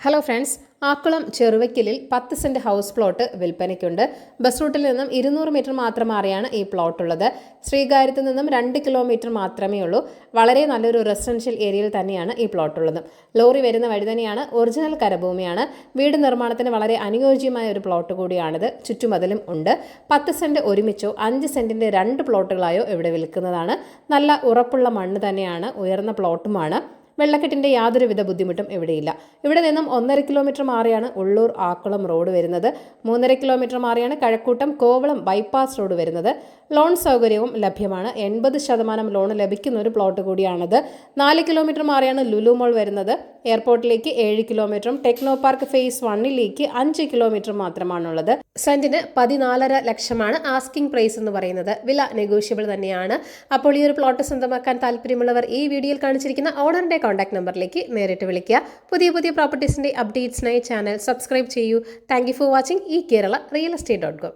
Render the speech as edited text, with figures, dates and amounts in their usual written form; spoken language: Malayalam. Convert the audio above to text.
ഹലോ ഫ്രണ്ട്സ്, ആക്കുളം ചെറുവയ്ക്കലിൽ 10 സെന്റ് ഹൗസ് പ്ലോട്ട് വിൽപ്പനയ്ക്കുണ്ട്. ബസ് റൂട്ടിൽ നിന്നും 200 മീറ്റർ മാത്രം മാറിയാണ് ഈ പ്ലോട്ട് ഉള്ളത്. ശ്രീകാര്യത്ത് നിന്നും 2 കിലോമീറ്റർ മാത്രമേ ഉള്ളൂ. വളരെ നല്ലൊരു റെസിഡൻഷ്യൽ ഏരിയയിൽ തന്നെയാണ് ഈ പ്ലോട്ട് ഉള്ളത്. ലോറി വരുന്ന വഴി തന്നെയാണ്. ഒറിജിനൽ കരഭൂമിയാണ്. വീട് നിർമ്മാണത്തിന് വളരെ അനുയോജ്യമായ ഒരു പ്ലോട്ട് കൂടിയാണിത്. ചുറ്റുമതിലും ഉണ്ട്. 10 സെന്റ് ഒരുമിച്ചോ 5 സെന്റിന്റെ 2 പ്ലോട്ടുകളായോ ഇവിടെ വിൽക്കുന്നതാണ്. നല്ല ഉറപ്പുള്ള മണ്ണ് തന്നെയാണ്. ഉയർന്ന പ്ലോട്ടുമാണ്. വെള്ളക്കെട്ടിൻ്റെ യാതൊരുവിധ ബുദ്ധിമുട്ടും ഇവിടെയില്ല. ഇവിടെ നിന്നും 1.5 കിലോമീറ്റർ മാറിയാണ് ഉള്ളൂർ ആക്കുളം റോഡ് വരുന്നത്. 3.5 കിലോമീറ്റർ മാറിയാണ് കഴക്കൂട്ടം കോവളം ബൈപ്പാസ് റോഡ് വരുന്നത്. ലോൺ സൗകര്യവും ലഭ്യമാണ്. 80% ലോൺ ലഭിക്കുന്ന ഒരു പ്ലോട്ട് കൂടിയാണിത്. 4 കിലോമീറ്റർ മാറിയാണ് ലുലു മോൾ വരുന്നത്. എയർപോർട്ടിലേക്ക് 7 കിലോമീറ്ററും ടെക്നോ പാർക്ക് ഫേസ് 1ലേക്ക് 5 കിലോമീറ്റർ മാത്രമാണുള്ളത്. സെന്റിന് 14.5 ലക്ഷമാണ് ആസ്കിംഗ് പ്രൈസ് എന്ന് പറയുന്നത്. വില നെഗോഷ്യബിൾ തന്നെയാണ്. അപ്പോൾ ഈ ഒരു പ്ലോട്ട് സ്വന്തമാക്കാൻ താല്പര്യമുള്ളവർ ഈ വീഡിയോയിൽ കാണിച്ചിരിക്കുന്ന ഓണറിന്റെ കോൺടാക്ട് നമ്പറിലേക്ക് നേരിട്ട് വിളിക്കുക. പുതിയ പ്രോപ്പർട്ടീസിന്റെ അപ്ഡേറ്റ്സിനായി ചാനൽ സബ്സ്ക്രൈബ് ചെയ്യൂ. താങ്ക് യു ഫോർ വാച്ചിങ് ഈ കേരള റിയൽ എസ്റ്റേറ്റ്.com.